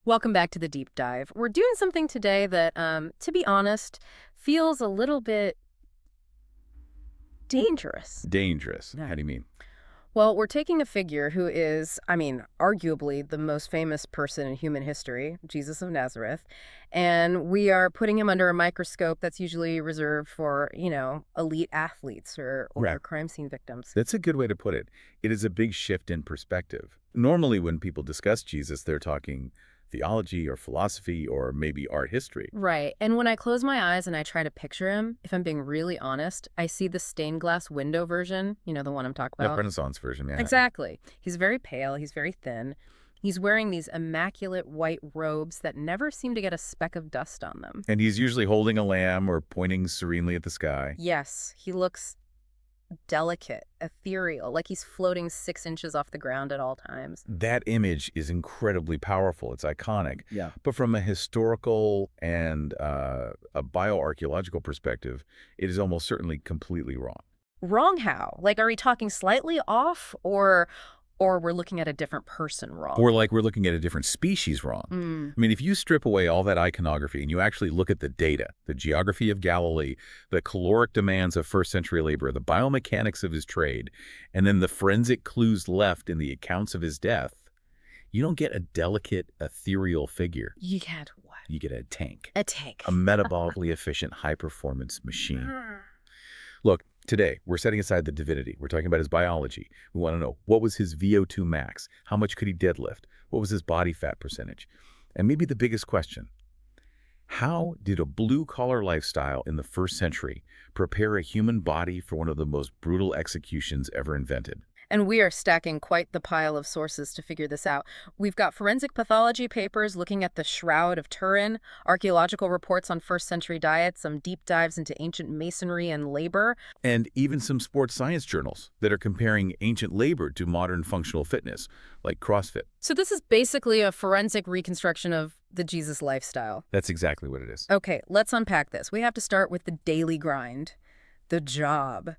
Welcome back to the deep dive. We're doing something today that, to be honest, feels a little bit dangerous. Dangerous. How do you mean? Well, we're taking a figure who is, arguably the most famous person in human history, Jesus of Nazareth, and we are putting him under a microscope that's usually reserved for, elite athletes or Right. crime scene victims. That's a good way to put it. It is a big shift in perspective. Normally, when people discuss Jesus, they're talking theology or philosophy or maybe art history. Right. And when I close my eyes and I try to picture him, if I'm being really honest, I see the stained glass window version, the one I'm talking The about. Renaissance version, yeah. Exactly. He's very pale, he's very thin. He's wearing these immaculate white robes that never seem to get a speck of dust on them. And he's usually holding a lamb or pointing serenely at the sky. Yes, he looks delicate, ethereal, like he's floating 6 inches off the ground at all times. That image is incredibly powerful. It's iconic. Yeah. But from a historical and a bioarchaeological perspective, it is almost certainly completely wrong. Wrong how? Like, are we talking slightly off or we're looking at a different person wrong? Or like we're looking at a different species wrong. I mean, if you strip away all that iconography and you actually look at the data, the geography of Galilee, the caloric demands of first-century labor, the biomechanics of his trade, and then the forensic clues left in the accounts of his death, you don't get a delicate, ethereal figure. You get what? You get a tank, A tank. a metabolically efficient, high-performance machine. Look, today, we're setting aside the divinity. We're talking about his biology. We want to know, what was his VO2 max? How much could he deadlift? What was his body fat percentage? And maybe the biggest question, how did a blue-collar lifestyle in the first century prepare a human body for one of the most brutal executions ever invented? And we are stacking quite the pile of sources to figure this out. We've got forensic pathology papers looking at the Shroud of Turin, archaeological reports on first-century diets, some deep dives into ancient masonry and labor. And even some sports science journals that are comparing ancient labor to modern functional fitness, like CrossFit. So this is basically a forensic reconstruction of the Jesus lifestyle. That's exactly what it is. Okay, let's unpack this. We have to start with the daily grind, the job.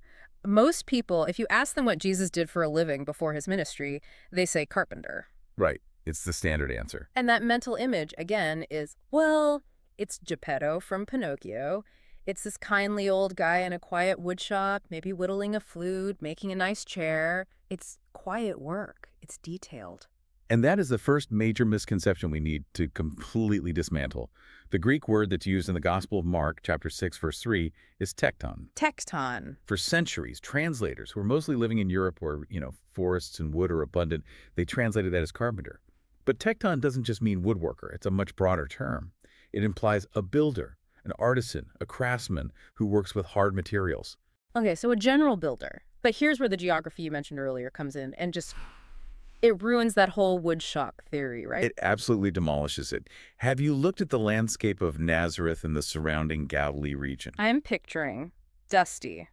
Most people, if you ask them what Jesus did for a living before his ministry, they say carpenter. Right. It's the standard answer. And that mental image, again, is, well, it's Geppetto from Pinocchio. It's this kindly old guy in a quiet woodshop, maybe whittling a flute, making a nice chair. It's quiet work. It's detailed. And that is the first major misconception we need to completely dismantle. The Greek word that's used in the Gospel of Mark, chapter 6, verse 3, is tekton. Tekton. For centuries, translators who were mostly living in Europe where, forests and wood are abundant, they translated that as carpenter. But tekton doesn't just mean woodworker. It's a much broader term. It implies a builder, an artisan, a craftsman who works with hard materials. Okay, so a general builder. But here's where the geography you mentioned earlier comes in and just it ruins that whole woodshop theory, right? It absolutely demolishes it. Have you looked at the landscape of Nazareth and the surrounding Galilee region? I'm picturing dusty,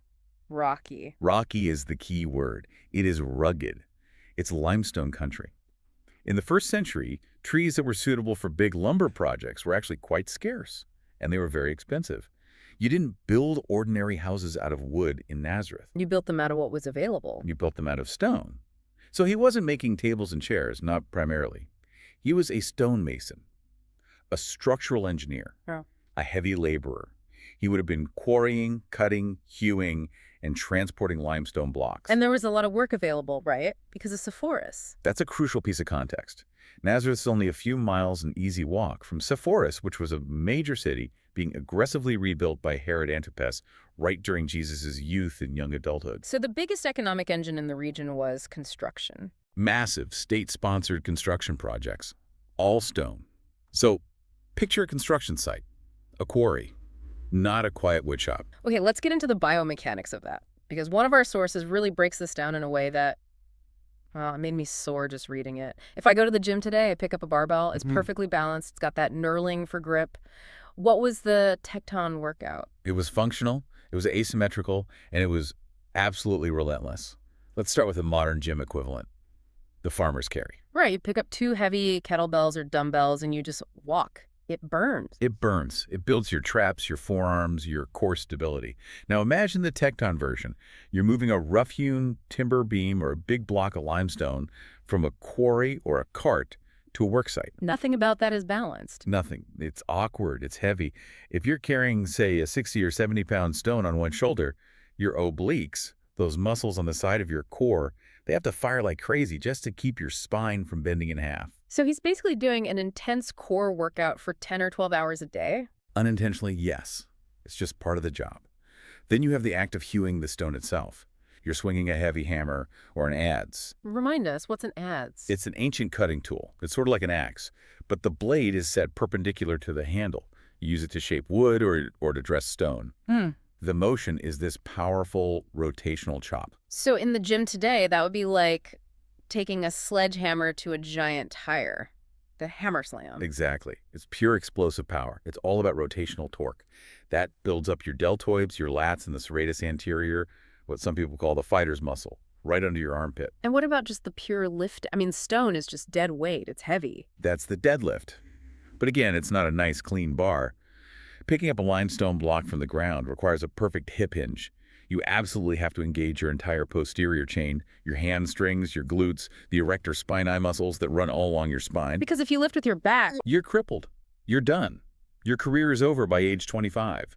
rocky. Rocky is the key word. It is rugged. It's limestone country. In the first century, trees that were suitable for big lumber projects were actually quite scarce, and they were very expensive. You didn't build ordinary houses out of wood in Nazareth. You built them out of what was available. You built them out of stone. So he wasn't making tables and chairs, not primarily. He was a stonemason, a structural engineer, Yeah. a heavy laborer. He would have been quarrying, cutting, hewing, and transporting limestone blocks. And there was a lot of work available, right? Because of Sepphoris. That's a crucial piece of context. Nazareth's only a few miles an easy walk from Sepphoris, which was a major city being aggressively rebuilt by Herod Antipas right during Jesus' youth and young adulthood. So the biggest economic engine in the region was construction. Massive state-sponsored construction projects, all stone. So picture a construction site, a quarry, not a quiet woodshop. Okay, let's get into the biomechanics of that. Because one of our sources really breaks this down in a way that, well, it made me sore just reading it. If I go to the gym today, I pick up a barbell. It's perfectly balanced. It's got that knurling for grip. What was the Tekton workout? It was functional, it was asymmetrical, and it was absolutely relentless. Let's start with a modern gym equivalent, the farmer's carry. Right, you pick up 2 heavy kettlebells or dumbbells and you just walk. It burns. It burns. It builds your traps, your forearms, your core stability. Now imagine the Tekton version. You're moving a rough-hewn timber beam or a big block of limestone from a quarry or a cart to a work site. Nothing about that is balanced. Nothing. It's awkward. It's heavy. If you're carrying, say, a 60 or 70-pound stone on one shoulder, your obliques, those muscles on the side of your core, they have to fire like crazy just to keep your spine from bending in half. So he's basically doing an intense core workout for 10 or 12 hours a day? Unintentionally, yes. It's just part of the job. Then you have the act of hewing the stone itself. You're swinging a heavy hammer or an adze. Remind us, what's an adze? It's an ancient cutting tool. It's sort of like an axe, but the blade is set perpendicular to the handle. You use it to shape wood or to dress stone. The motion is this powerful rotational chop. So in the gym today, that would be like taking a sledgehammer to a giant tire. The hammer slam. Exactly. It's pure explosive power. It's all about rotational torque. That builds up your deltoids, your lats, and the serratus anterior, what some people call the fighter's muscle, right under your armpit. And what about just the pure lift? I mean, stone is just dead weight. It's heavy. That's the deadlift. But again, it's not a nice, clean bar. Picking up a limestone block from the ground requires a perfect hip hinge. You absolutely have to engage your entire posterior chain, your hamstrings, your glutes, the erector spinae muscles that run all along your spine. Because if you lift with your back, You're crippled. You're done. Your career is over by age 25.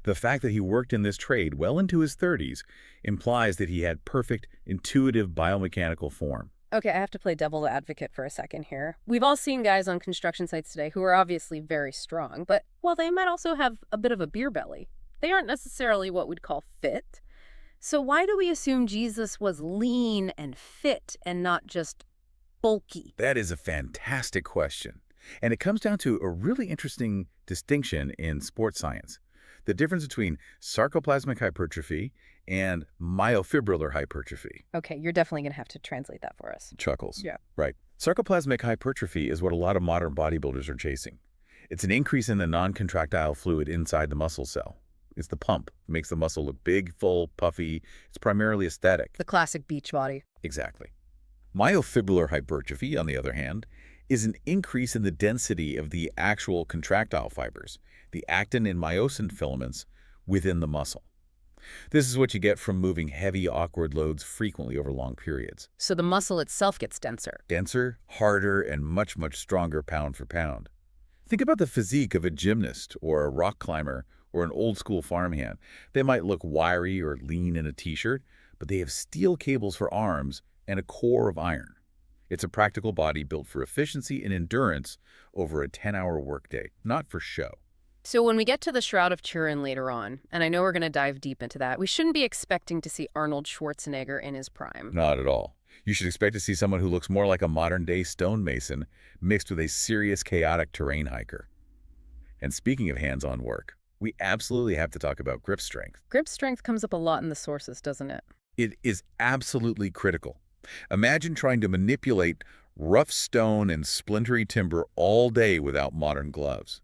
The fact that he worked in this trade well into his 30s implies that he had perfect, intuitive biomechanical form. okay, I have to play devil's advocate for a second here. We've all seen guys on construction sites today who are obviously very strong, but well, they might also have a bit of a beer belly. They aren't necessarily what we'd call fit. So why do we assume Jesus was lean and fit and not just bulky? That is a fantastic question. And it comes down to a really interesting distinction in sports science. The difference between sarcoplasmic hypertrophy and myofibrillar hypertrophy. Okay, you're definitely going to have to translate that for us. Chuckles. Yeah. Right. Sarcoplasmic hypertrophy is what a lot of modern bodybuilders are chasing. It's an increase in the non-contractile fluid inside the muscle cell. It's the pump. It makes the muscle look big, full, puffy. It's primarily aesthetic. The classic beach body. Exactly. Myofibrillar hypertrophy, on the other hand, is an increase in the density of the actual contractile fibers, the actin and myosin filaments within the muscle. This is what you get from moving heavy, awkward loads frequently over long periods. So the muscle itself gets denser. Denser, harder, and much, much stronger pound for pound. Think about the physique of a gymnast or a rock climber or an old-school farmhand. They might look wiry or lean in a t-shirt, but they have steel cables for arms and a core of iron. It's a practical body built for efficiency and endurance over a 10-hour workday, not for show. So when we get to the Shroud of Turin later on, and I know we're going to dive deep into that, we shouldn't be expecting to see Arnold Schwarzenegger in his prime. Not at all. You should expect to see someone who looks more like a modern-day stonemason mixed with a serious, chaotic terrain hiker. And speaking of hands-on work, we absolutely have to talk about grip strength. Grip strength comes up a lot in the sources, doesn't it? It is absolutely critical. Imagine trying to manipulate rough stone and splintery timber all day without modern gloves.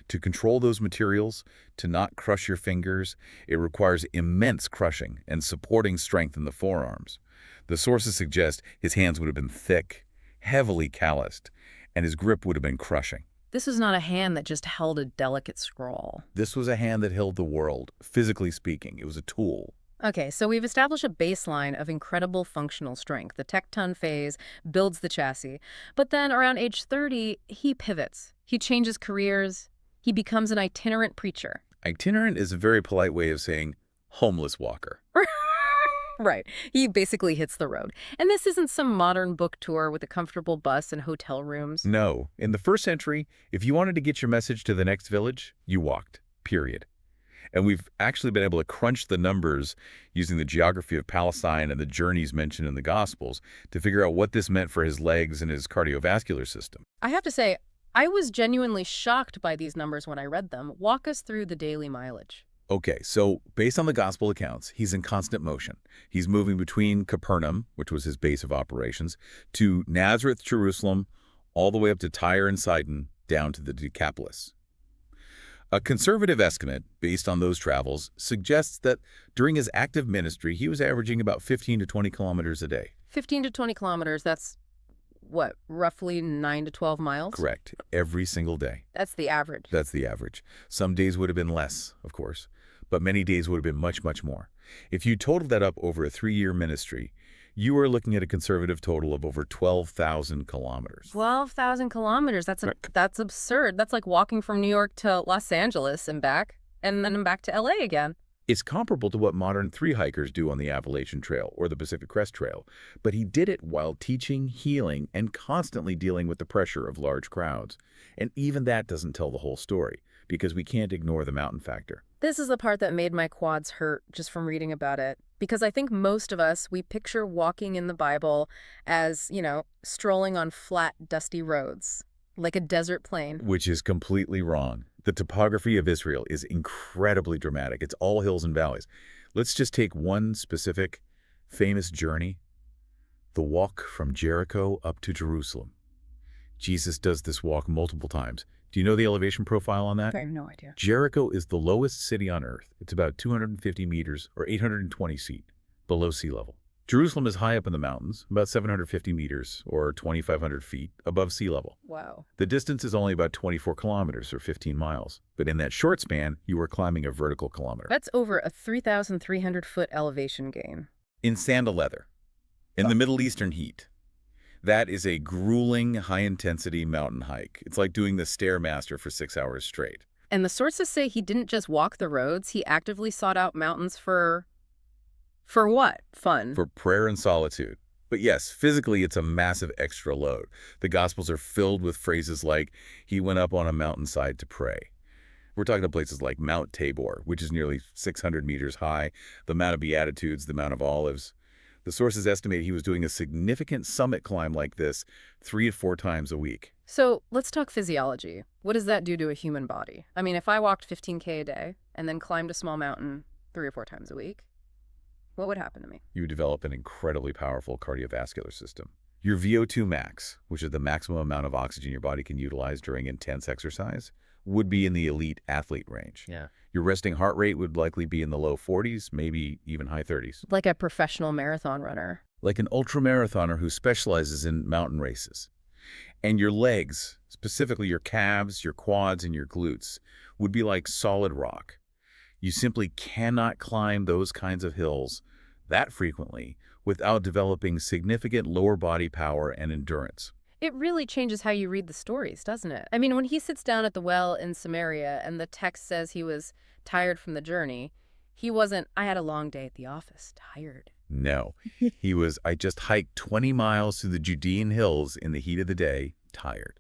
To control those materials, to not crush your fingers, it requires immense crushing and supporting strength in the forearms. The sources suggest his hands would have been thick, heavily calloused, and his grip would have been crushing. This is not a hand that just held a delicate scroll. This was a hand that held the world, physically speaking. It was a tool. Okay, so we've established a baseline of incredible functional strength. The tecton phase builds the chassis. But then around age 30, he pivots. He changes careers. He becomes an itinerant preacher. Itinerant is a very polite way of saying homeless walker. Right. He basically hits the road. And this isn't some modern book tour with a comfortable bus and hotel rooms. No. In the first century, if you wanted to get your message to the next village, you walked, period. And we've actually been able to crunch the numbers using the geography of Palestine and the journeys mentioned in the Gospels to figure out what this meant for his legs and his cardiovascular system. I have to say, I was genuinely shocked by these numbers when I read them. Walk us through the daily mileage. Okay, so based on the Gospel accounts, he's in constant motion. He's moving between Capernaum, which was his base of operations, to Nazareth, Jerusalem, all the way up to Tyre and Sidon, down to the Decapolis. A conservative estimate, based on those travels, suggests that during his active ministry, he was averaging about 15 to 20 kilometers a day. 15 to 20 kilometers, that's what, roughly 9 to 12 miles? Correct. Every single day. That's the average. That's the average. Some days would have been less, of course, but many days would have been much, much more. If you totaled that up over a 3-year ministry, You are looking at a conservative total of over 12,000 kilometers. 12,000 kilometers. That's absurd. That's like walking from New York to Los Angeles and back, and then back to LA again. It's comparable to what modern three-hikers do on the Appalachian Trail or the Pacific Crest Trail, but he did it while teaching, healing, and constantly dealing with the pressure of large crowds. And even that doesn't tell the whole story, because we can't ignore the mountain factor. This is the part that made my quads hurt just from reading about it. Because I think most of us, we picture walking in the Bible as, strolling on flat, dusty roads, like a desert plain. Which is completely wrong. The topography of Israel is incredibly dramatic. It's all hills and valleys. Let's just take one specific, famous journey, the walk from Jericho up to Jerusalem. Jesus does this walk multiple times. Do you know the elevation profile on that? I have no idea. Jericho is the lowest city on earth. It's about 250 meters or 820 feet below sea level. Jerusalem is high up in the mountains, about 750 meters or 2,500 feet above sea level. Wow. The distance is only about 24 kilometers or 15 miles. But in that short span, you are climbing a vertical kilometer. That's over a 3,300-foot elevation gain. In sandal leather, in the Middle Eastern heat. That is a grueling, high-intensity mountain hike. It's like doing the Stairmaster for 6 hours straight. And the sources say he didn't just walk the roads, he actively sought out mountains for what? Fun. For prayer and solitude. But yes, physically it's a massive extra load. The Gospels are filled with phrases like, he went up on a mountainside to pray. We're talking about places like Mount Tabor, which is nearly 600 meters high, the Mount of Beatitudes, the Mount of Olives. The sources estimate he was doing a significant summit climb like this 3 to 4 times a week. So let's talk physiology. What does that do to a human body? I mean, if I walked 15K a day and then climbed a small mountain 3 or 4 times a week, what would happen to me? You would develop an incredibly powerful cardiovascular system. Your VO2 max, which is the maximum amount of oxygen your body can utilize during intense exercise, would be in the elite athlete range. Yeah. Your resting heart rate would likely be in the low 40s, maybe even high 30s. Like a professional marathon runner. Like an ultramarathoner who specializes in mountain races. And your legs, specifically your calves, your quads, and your glutes, would be like solid rock. You simply cannot climb those kinds of hills that frequently without developing significant lower body power and endurance. It really changes how you read the stories, doesn't it? I mean, when he sits down at the well in Samaria and the text says he was tired from the journey, he wasn't, I had a long day at the office, tired. No, he was, I just hiked 20 miles through the Judean hills in the heat of the day, tired.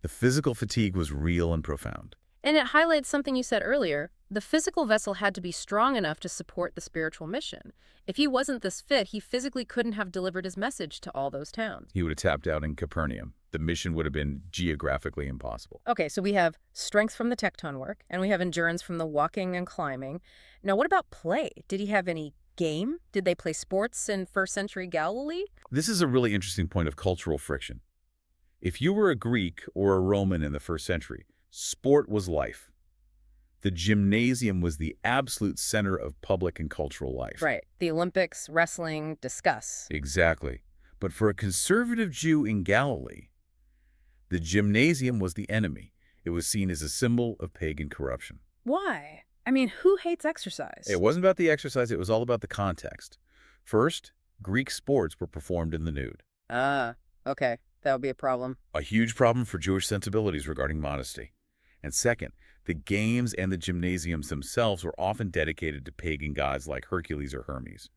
The physical fatigue was real and profound. And it highlights something you said earlier. The physical vessel had to be strong enough to support the spiritual mission. If he wasn't this fit, he physically couldn't have delivered his message to all those towns. He would have tapped out in Capernaum. The mission would have been geographically impossible. Okay, so we have strength from the tecton work, and we have endurance from the walking and climbing. Now, what about play? Did he have any game? Did they play sports in first century Galilee? This is a really interesting point of cultural friction. If you were a Greek or a Roman in the first century, sport was life. The gymnasium was the absolute center of public and cultural life. Right. The Olympics, wrestling, discuss. Exactly. But for a conservative Jew in Galilee, the gymnasium was the enemy. It was seen as a symbol of pagan corruption. Why? I mean, who hates exercise? It wasn't about the exercise, it was all about the context. First, Greek sports were performed in the nude. Okay. That would be a problem. A huge problem for Jewish sensibilities regarding modesty. And second, the games and the gymnasiums themselves were often dedicated to pagan gods like Hercules or Hermes.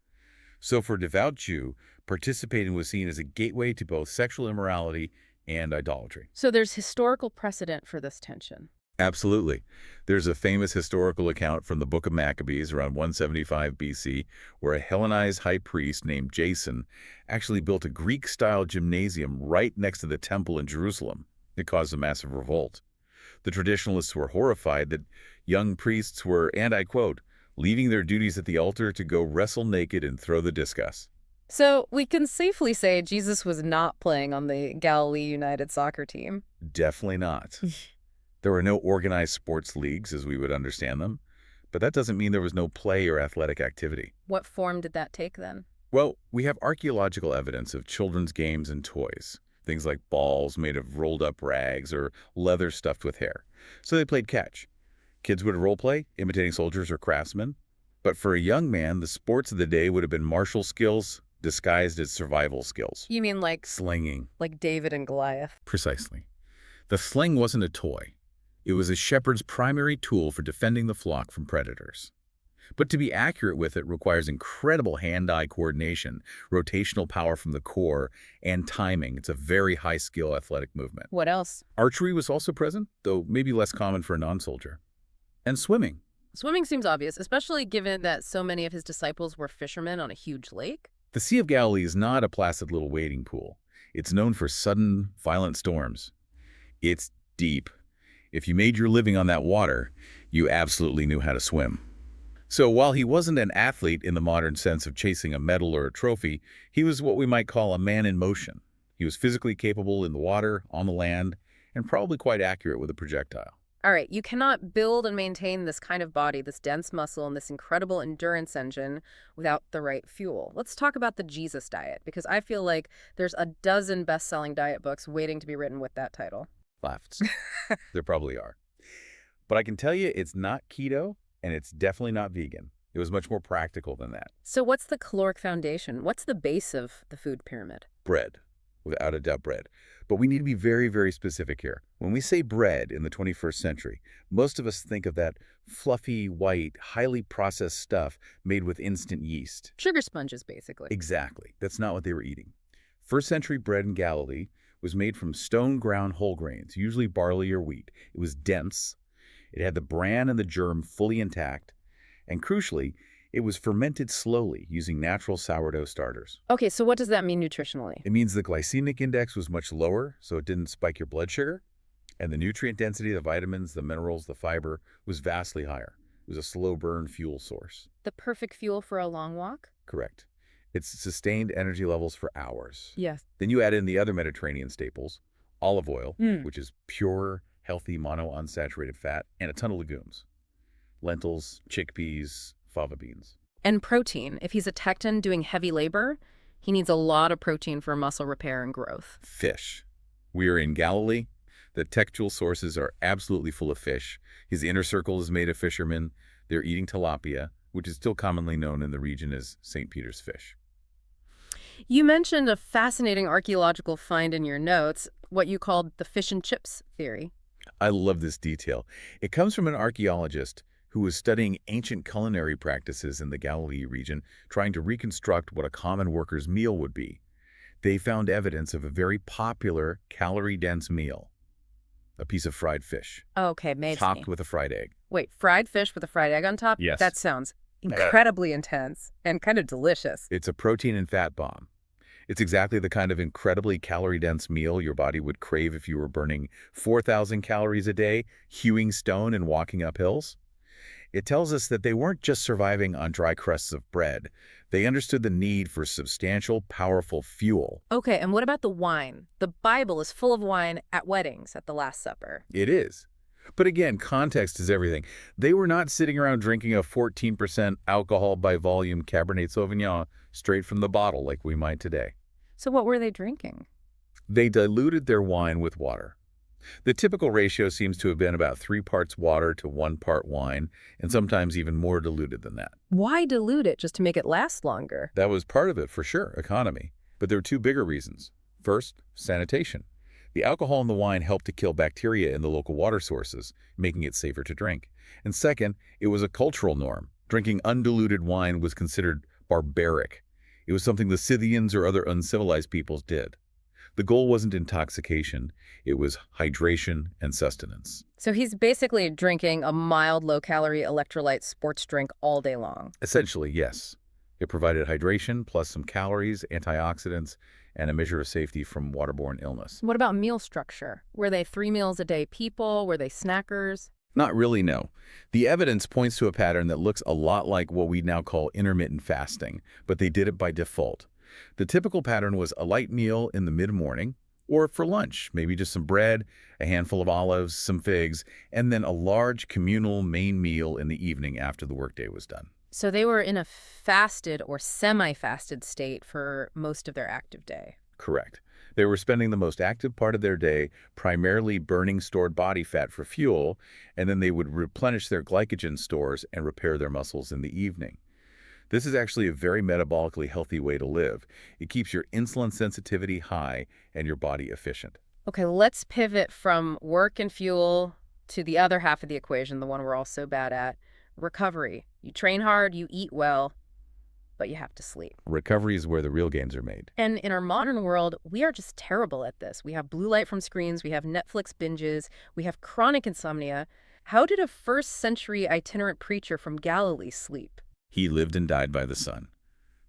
So for a devout Jew, participating was seen as a gateway to both sexual immorality and idolatry. So there's historical precedent for this tension. Absolutely. There's a famous historical account from the Book of Maccabees around 175 BC where a Hellenized high priest named Jason actually built a Greek-style gymnasium right next to the temple in Jerusalem. It caused a massive revolt. The traditionalists were horrified that young priests were, and I quote, leaving their duties at the altar to go wrestle naked and throw the discus. So we can safely say Jesus was not playing on the Galilee United soccer team. Definitely not. There were no organized sports leagues as we would understand them, but that doesn't mean there was no play or athletic activity. What form did that take then? Well, we have archaeological evidence of children's games and toys, things like balls made of rolled up rags or leather stuffed with hair. So they played catch. Kids would role play, imitating soldiers or craftsmen. But for a young man, the sports of the day would have been martial skills, disguised as survival skills. You mean Slinging. like David and Goliath? Precisely. The sling wasn't a toy. It was a shepherd's primary tool for defending the flock from predators. But to be accurate with it requires incredible hand-eye coordination, rotational power from the core, and timing. It's a very high-skill athletic movement. What else? Archery was also present, though maybe less common for a non-soldier. And swimming. Swimming seems obvious, especially given that so many of his disciples were fishermen on a huge lake. The Sea of Galilee is not a placid little wading pool. It's known for sudden, violent storms. It's deep. If you made your living on that water, you absolutely knew how to swim. So while he wasn't an athlete in the modern sense of chasing a medal or a trophy, he was what we might call a man in motion. He was physically capable in the water, on the land, and probably quite accurate with a projectile. All right, you cannot build and maintain this kind of body, this dense muscle, and this incredible endurance engine without the right fuel. Let's talk about the Jesus diet, because I feel like there's a dozen best-selling diet books waiting to be written with that title. Laughs. There probably are. But I can tell you it's not keto, and it's definitely not vegan. It was much more practical than that. So what's the caloric foundation? What's the base of the food pyramid? Bread. Without a doubt, bread. But we need to be very, very specific here. When we say bread in the 21st century, most of us think of that fluffy, white, highly processed stuff made with instant yeast. Sugar sponges, basically. Exactly. That's not what they were eating. First century bread in Galilee was made from stone-ground whole grains, usually barley or wheat. It was dense. It had the bran and the germ fully intact. And crucially, it was fermented slowly using natural sourdough starters. Okay, so what does that mean nutritionally? It means the glycemic index was much lower, so it didn't spike your blood sugar. And the nutrient density, the vitamins, the minerals, the fiber, was vastly higher. It was a slow-burn fuel source. The perfect fuel for a long walk? Correct. It's sustained energy levels for hours. Yes. Then you add in the other Mediterranean staples, olive oil, which is pure, healthy, monounsaturated fat, and a ton of legumes. Lentils, chickpeas, fava beans. And protein. If he's a tecton doing heavy labor, he needs a lot of protein for muscle repair and growth. Fish. We are in Galilee. The textual sources are absolutely full of fish. His inner circle is made of fishermen. They're eating tilapia, which is still commonly known in the region as St. Peter's fish. You mentioned a fascinating archaeological find in your notes, what you called the fish and chips theory. I love this detail. It comes from an archaeologist who was studying ancient culinary practices in the Galilee region, trying to reconstruct what a common worker's meal would be. They found evidence of a very popular calorie-dense meal, a piece of fried fish, Okay, amazing. topped with a fried egg. Wait, fried fish with a fried egg on top? Yes. That sounds incredibly intense and kind of delicious. It's a protein and fat bomb. It's exactly the kind of incredibly calorie-dense meal your body would crave if you were burning 4,000 calories a day, hewing stone and walking up hills. It tells us that they weren't just surviving on dry crusts of bread. They understood the need for substantial, powerful fuel. Okay, and what about the wine? The Bible is full of wine at weddings, at the Last Supper. It is. But again, context is everything. They were not sitting around drinking a 14% alcohol by volume Cabernet Sauvignon straight from the bottle like we might today. So what were they drinking? They diluted their wine with water. The typical ratio seems to have been about 3 parts water to 1 part wine, and sometimes even more diluted than that. Why dilute it just to make it last longer? That was part of it, for sure, economy. But there are 2 bigger reasons. First, sanitation. The alcohol in the wine helped to kill bacteria in the local water sources, making it safer to drink. And second, it was a cultural norm. Drinking undiluted wine was considered barbaric. It was something the Scythians or other uncivilized peoples did. The goal wasn't intoxication, it was hydration and sustenance. So he's basically drinking a mild, low-calorie electrolyte sports drink all day long. Essentially, yes. It provided hydration plus some calories, antioxidants, and a measure of safety from waterborne illness. What about meal structure? Were they 3 meals a day people? Were they snackers? Not really, no. The evidence points to a pattern that looks a lot like what we now call intermittent fasting, but they did it by default. The typical pattern was a light meal in the mid-morning, or for lunch, maybe just some bread, a handful of olives, some figs, and then a large communal main meal in the evening after the workday was done. So they were in a fasted or semi-fasted state for most of their active day. Correct. They were spending the most active part of their day primarily burning stored body fat for fuel, and then they would replenish their glycogen stores and repair their muscles in the evening. This is actually a very metabolically healthy way to live. It keeps your insulin sensitivity high and your body efficient. Okay, let's pivot from work and fuel to the other half of the equation, the one we're all so bad at, recovery. You train hard, you eat well, but you have to sleep. Recovery is where the real gains are made. And in our modern world, we are just terrible at this. We have blue light from screens, we have Netflix binges, we have chronic insomnia. How did a first century itinerant preacher from Galilee sleep? He lived and died by the sun.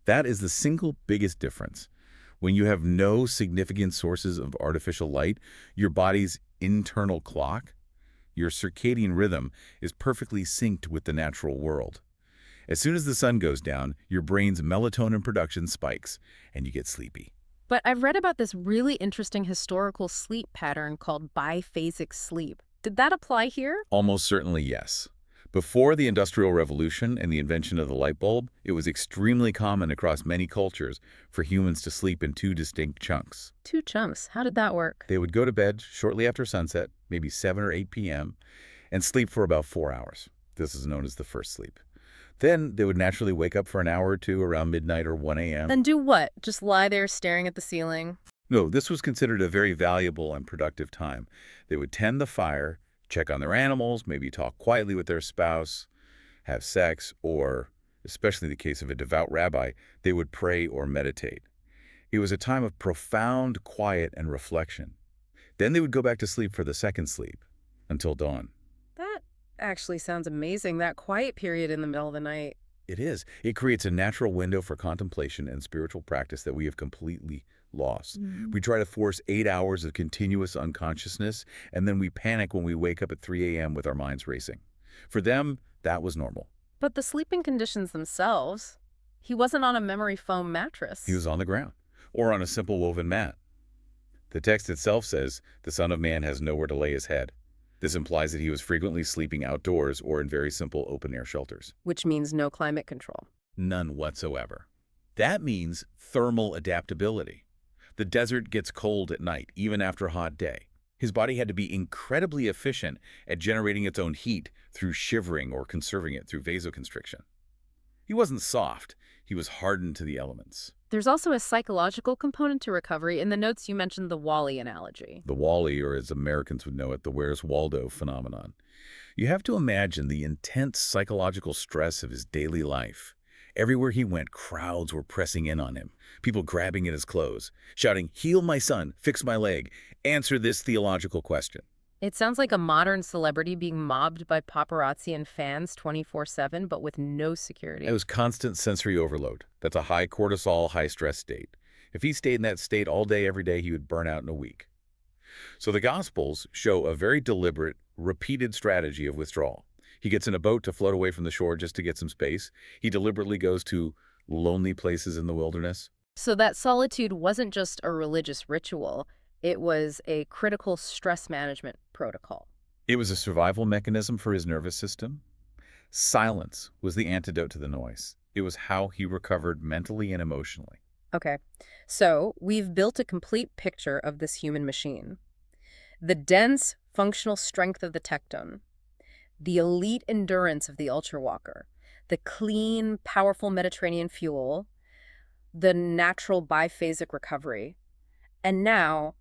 That is the single biggest difference. When you have no significant sources of artificial light, your body's internal clock, your circadian rhythm, is perfectly synced with the natural world. As soon as the sun goes down, your brain's melatonin production spikes, and you get sleepy. But I've read about this really interesting historical sleep pattern called biphasic sleep. Did that apply here? Almost certainly yes. Before the Industrial Revolution and the invention of the light bulb, it was extremely common across many cultures for humans to sleep in two distinct chunks. 2 chunks. How did that work? They would go to bed shortly after sunset, maybe 7 or 8 p.m., and sleep for about 4 hours. This is known as the first sleep. Then they would naturally wake up for an hour or two around midnight or 1 a.m. Then do what? Just lie there staring at the ceiling? No, this was considered a very valuable and productive time. They would tend the fire, check on their animals, maybe talk quietly with their spouse, have sex, or, especially in the case of a devout rabbi, they would pray or meditate. It was a time of profound quiet and reflection. Then they would go back to sleep for the second sleep, until dawn. That actually sounds amazing, that quiet period in the middle of the night. It is. It creates a natural window for contemplation and spiritual practice that we have completely lost. We try to force 8 hours of continuous unconsciousness, and then we panic when we wake up at 3 a.m. with our minds racing. For them, that was normal. But the sleeping conditions themselves, he wasn't on a memory foam mattress. He was on the ground, or on a simple woven mat. The text itself says, "The Son of Man has nowhere to lay his head." This implies that he was frequently sleeping outdoors or in very simple open-air shelters. Which means no climate control. None whatsoever. That means thermal adaptability. The desert gets cold at night, even after a hot day. His body had to be incredibly efficient at generating its own heat through shivering or conserving it through vasoconstriction. He wasn't soft. He was hardened to the elements. There's also a psychological component to recovery. In the notes, you mentioned the Wall-E analogy. The Wall-E, or as Americans would know it, the Where's Waldo phenomenon. You have to imagine the intense psychological stress of his daily life. Everywhere he went, crowds were pressing in on him, people grabbing at his clothes, shouting, "Heal my son, fix my leg, answer this theological question." It sounds like a modern celebrity being mobbed by paparazzi and fans 24/7, but with no security. It was constant sensory overload. That's a high cortisol, high stress state. If he stayed in that state all day, every day, he would burn out in a week. So the Gospels show a very deliberate, repeated strategy of withdrawal. He gets in a boat to float away from the shore just to get some space. He deliberately goes to lonely places in the wilderness. So that solitude wasn't just a religious ritual. It was a critical stress management protocol. It was a survival mechanism for his nervous system. Silence was the antidote to the noise. It was how he recovered mentally and emotionally. Okay, so we've built a complete picture of this human machine. The dense, functional strength of the Tecton, the elite endurance of the Ultrawalker, the clean, powerful Mediterranean fuel, the natural biphasic recovery. And now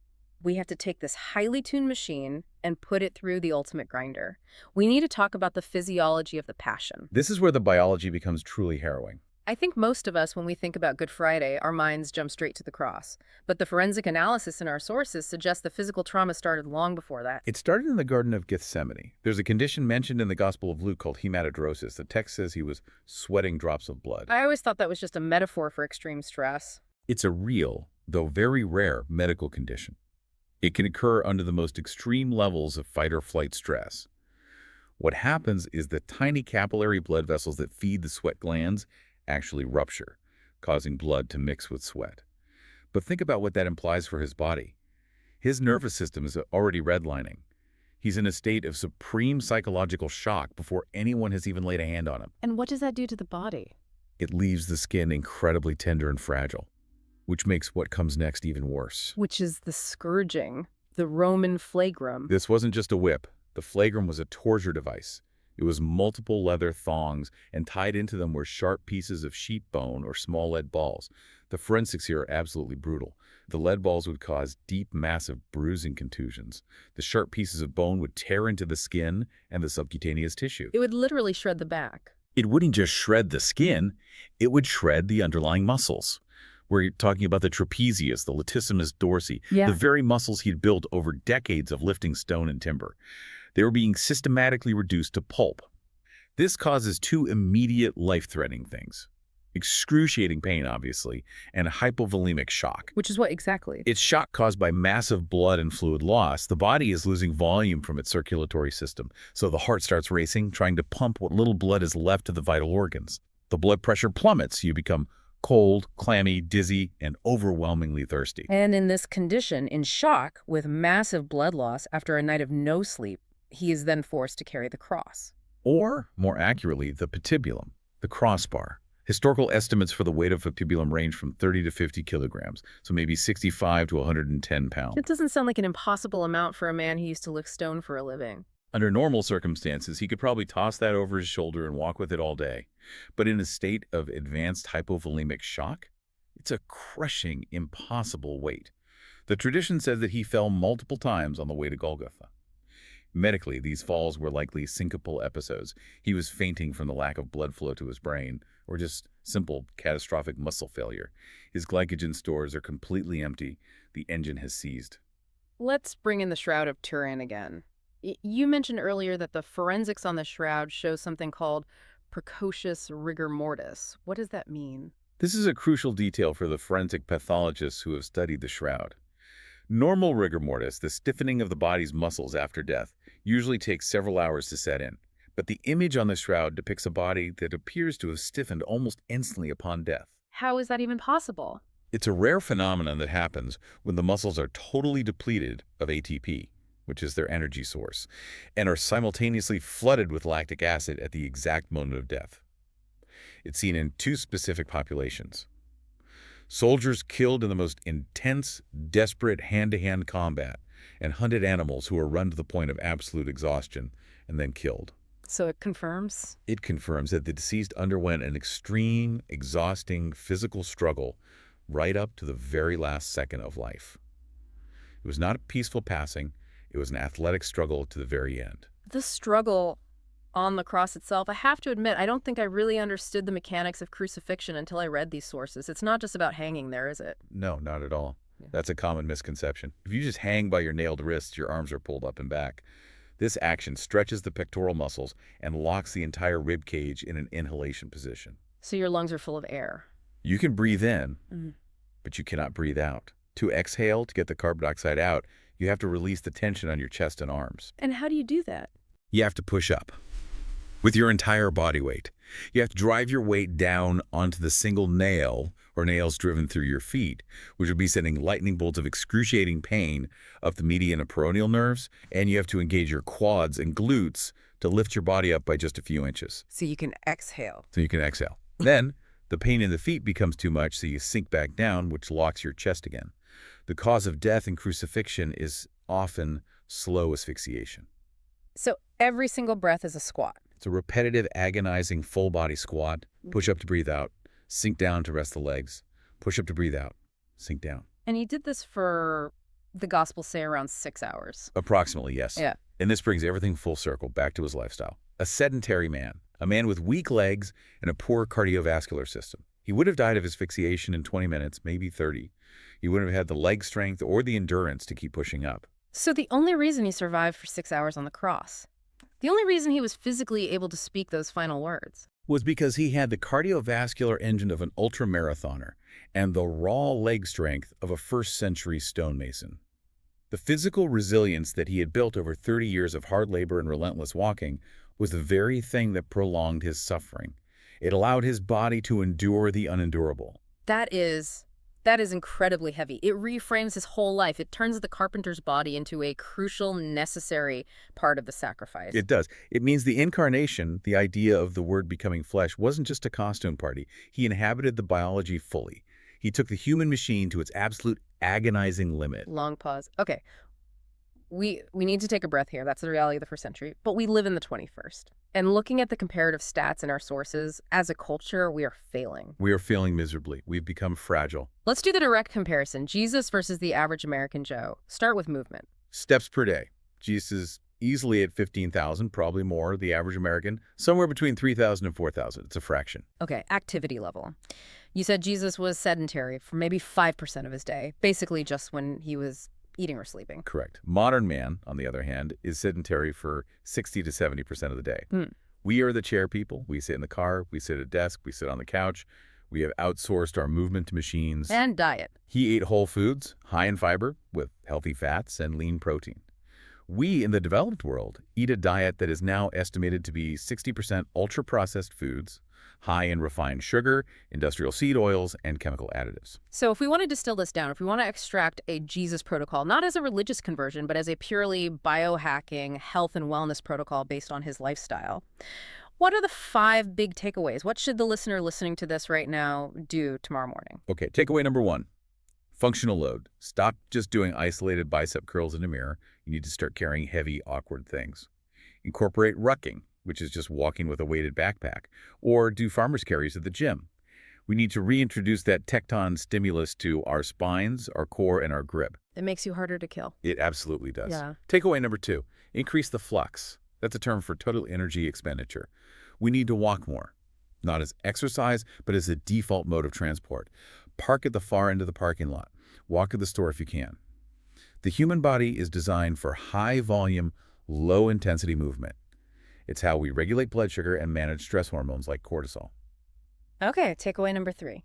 we have to take this highly tuned machine and put it through the ultimate grinder. We need to talk about the physiology of the passion. This is where the biology becomes truly harrowing. I think most of us, when we think about Good Friday, our minds jump straight to the cross. But the forensic analysis in our sources suggests the physical trauma started long before that. It started in the Garden of Gethsemane. There's a condition mentioned in the Gospel of Luke called hematidrosis. The text says he was sweating drops of blood. I always thought that was just a metaphor for extreme stress. It's a real, though very rare, medical condition. It can occur under the most extreme levels of fight or flight stress. What happens is the tiny capillary blood vessels that feed the sweat glands actually rupture, causing blood to mix with sweat. But think about what that implies for his body. His nervous system is already redlining. He's in a state of supreme psychological shock before anyone has even laid a hand on him. And what does that do to the body? It leaves the skin incredibly tender and fragile, which makes what comes next even worse. Which is the scourging, the Roman flagrum. This wasn't just a whip. The flagrum was a torture device. It was multiple leather thongs, and tied into them were sharp pieces of sheep bone or small lead balls. The forensics here are absolutely brutal. The lead balls would cause deep, massive bruising contusions. The sharp pieces of bone would tear into the skin and the subcutaneous tissue. It would literally shred the back. It wouldn't just shred the skin, it would shred the underlying muscles. We're talking about the trapezius, the latissimus dorsi, the very muscles he'd built over decades of lifting stone and timber. They were being systematically reduced to pulp. This causes two immediate life-threatening things. Excruciating pain, obviously, and hypovolemic shock. Which is what exactly? It's shock caused by massive blood and fluid loss. The body is losing volume from its circulatory system, so the heart starts racing, trying to pump what little blood is left to the vital organs. The blood pressure plummets. You become cold, clammy, dizzy, and overwhelmingly thirsty. And in this condition, in shock, with massive blood loss after a night of no sleep, he is then forced to carry the cross. Or, more accurately, the patibulum, the crossbar. Historical estimates for the weight of a patibulum range from 30 to 50 kilograms, so maybe 65 to 110 pounds. It doesn't sound like an impossible amount for a man who used to lift stone for a living. Under normal circumstances, he could probably toss that over his shoulder and walk with it all day. But in a state of advanced hypovolemic shock, it's a crushing, impossible weight. The tradition says that he fell multiple times on the way to Golgotha. Medically, these falls were likely syncopal episodes. He was fainting from the lack of blood flow to his brain, or just simple catastrophic muscle failure. His glycogen stores are completely empty. The engine has seized. Let's bring in the Shroud of Turin again. You mentioned earlier that the forensics on the shroud show something called precocious rigor mortis. What does that mean? This is a crucial detail for the forensic pathologists who have studied the shroud. Normal rigor mortis, the stiffening of the body's muscles after death, usually takes several hours to set in. But the image on the shroud depicts a body that appears to have stiffened almost instantly upon death. How is that even possible? It's a rare phenomenon that happens when the muscles are totally depleted of ATP, which is their energy source, and are simultaneously flooded with lactic acid at the exact moment of death. It's seen in two specific populations. Soldiers killed in the most intense, desperate hand-to-hand combat, and hunted animals who are run to the point of absolute exhaustion and then killed. So it confirms? It confirms that the deceased underwent an extreme, exhausting physical struggle right up to the very last second of life. It was not a peaceful passing. It was an athletic struggle to the very end. The struggle on the cross itself, I have to admit, I don't think I really understood the mechanics of crucifixion until I read these sources. It's not just about hanging there, is it? No, not at all. Yeah. That's a common misconception. If you just hang by your nailed wrists, your arms are pulled up and back. This action stretches the pectoral muscles and locks the entire rib cage in an inhalation position. So your lungs are full of air. You can breathe in, Mm-hmm. but you cannot breathe out. To exhale, to get the carbon dioxide out, you have to release the tension on your chest and arms. And how do you do that? You have to push up with your entire body weight. You have to drive your weight down onto the single nail or nails driven through your feet, which would be sending lightning bolts of excruciating pain up the median and peroneal nerves, and you have to engage your quads and glutes to lift your body up by just a few inches. So you can exhale. So you can exhale. Then the pain in the feet becomes too much, so you sink back down, which locks your chest again. The cause of death in crucifixion is often slow asphyxiation. So every single breath is a squat. It's a repetitive, agonizing, full-body squat. Push up to breathe out. Sink down to rest the legs. Push up to breathe out. Sink down. And he did this for, the Gospels say, around 6 hours. Approximately, yes. Yeah. And this brings everything full circle back to his lifestyle. A sedentary man. A man with weak legs and a poor cardiovascular system. He would have died of asphyxiation in 20 minutes, maybe 30. He wouldn't have had the leg strength or the endurance to keep pushing up. So the only reason he survived for 6 hours on the cross, the only reason he was physically able to speak those final words, was because he had the cardiovascular engine of an ultramarathoner and the raw leg strength of a first-century stonemason. The physical resilience that he had built over 30 years of hard labor and relentless walking was the very thing that prolonged his suffering. It allowed his body to endure the unendurable. That is incredibly heavy. It reframes his whole life. It turns the carpenter's body into a crucial, necessary part of the sacrifice. It does. It means the incarnation, the idea of the Word becoming flesh, wasn't just a costume party. He inhabited the biology fully. He took the human machine to its absolute agonizing limit. Long pause. Okay. we need to take a breath here. That's the reality of the first century. But we live in the 21st. And looking at the comparative stats in our sources, as a culture, we are failing. We are failing miserably. We've become fragile. Let's do the direct comparison. Jesus versus the average American Joe. Start with movement. Steps per day. Jesus is easily at 15,000, probably more. The average American, somewhere between 3,000 and 4,000. It's a fraction. Okay, activity level. You said Jesus was sedentary for maybe 5% of his day, basically just when he was eating or sleeping. Correct. Modern man, on the other hand, is sedentary for 60 to 70% of the day. We are the chair people. We sit in the car, we sit at a desk, we sit on the couch. We have outsourced our movement to machines. And diet. He ate whole foods, high in fiber, with healthy fats and lean protein. We, in the developed world, eat a diet that is now estimated to be 60% ultra-processed foods, high in refined sugar, industrial seed oils, and chemical additives. So if we want to distill this down, if we want to extract a Jesus protocol, not as a religious conversion, but as a purely biohacking health and wellness protocol based on his lifestyle, what are the 5 big takeaways? What should the listener listening to this right now do tomorrow morning? Okay, takeaway number 1, functional load. Stop just doing isolated bicep curls in a mirror. You need to start carrying heavy, awkward things. Incorporate rucking, which is just walking with a weighted backpack, or do farmer's carries at the gym. We need to reintroduce that tecton stimulus to our spines, our core, and our grip. It makes you harder to kill. It absolutely does. Yeah. Takeaway number 2, increase the flux. That's a term for total energy expenditure. We need to walk more, not as exercise, but as a default mode of transport. Park at the far end of the parking lot. Walk to the store if you can. The human body is designed for high-volume, low-intensity movement. It's how we regulate blood sugar and manage stress hormones like cortisol. Okay, takeaway number 3.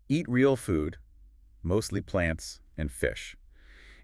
Eat real food, mostly plants and fish.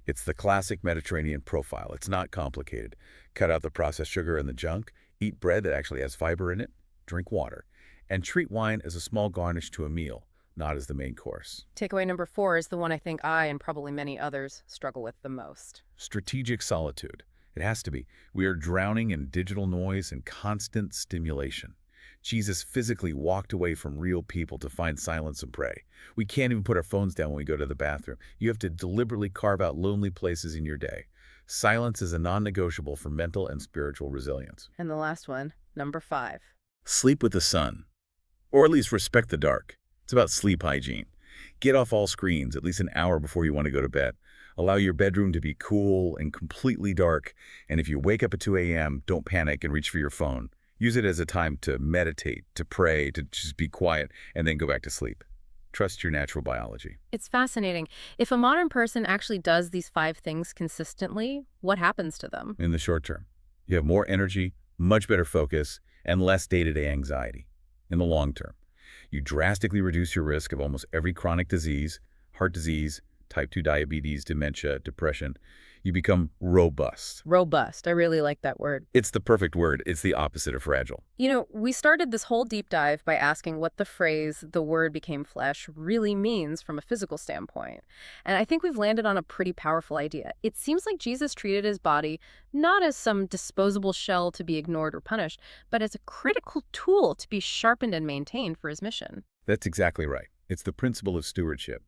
It's the classic Mediterranean profile. It's not complicated. Cut out the processed sugar and the junk. Eat bread that actually has fiber in it. Drink water. And treat wine as a small garnish to a meal, not as the main course. Takeaway number 4 is the one I think I and probably many others struggle with the most. Strategic solitude. It has to be. We are drowning in digital noise and constant stimulation. Jesus physically walked away from real people to find silence and pray. We can't even put our phones down when we go to the bathroom. You have to deliberately carve out lonely places in your day. Silence is a non-negotiable for mental and spiritual resilience. And the last one, number 5. Sleep with the sun. Or at least respect the dark. It's about sleep hygiene. Get off all screens at least an hour before you want to go to bed. Allow your bedroom to be cool and completely dark. And if you wake up at 2 a.m., don't panic and reach for your phone. Use it as a time to meditate, to pray, to just be quiet, and then go back to sleep. Trust your natural biology. It's fascinating. If a modern person actually does these 5 things consistently, what happens to them? In the short term, you have more energy, much better focus, and less day-to-day anxiety. In the long term, you drastically reduce your risk of almost every chronic disease, heart disease, type 2 diabetes, dementia, depression. You become robust. Robust. I really like that word. It's the perfect word. It's the opposite of fragile. You know, we started this whole deep dive by asking what the phrase, "the word became flesh," really means from a physical standpoint. And I think we've landed on a pretty powerful idea. It seems like Jesus treated his body not as some disposable shell to be ignored or punished, but as a critical tool to be sharpened and maintained for his mission. That's exactly right. It's the principle of stewardship.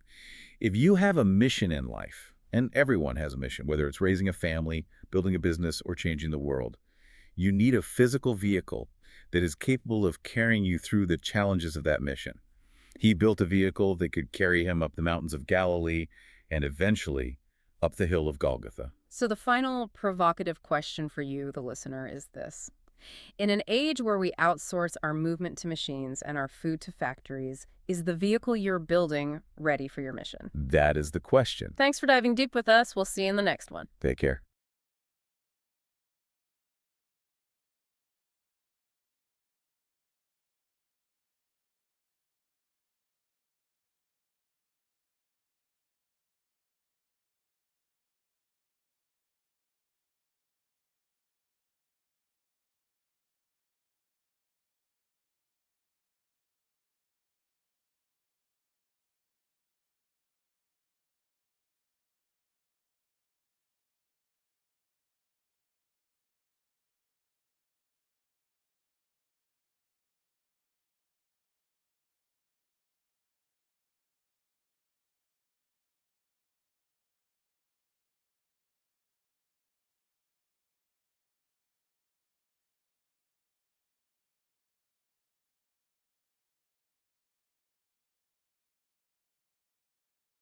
If you have a mission in life, and everyone has a mission, whether it's raising a family, building a business, or changing the world, you need a physical vehicle that is capable of carrying you through the challenges of that mission. He built a vehicle that could carry him up the mountains of Galilee and eventually up the hill of Golgotha. So the final provocative question for you, the listener, is this. In an age where we outsource our movement to machines and our food to factories, is the vehicle you're building ready for your mission? That is the question. Thanks for diving deep with us. We'll see you in the next one. Take care.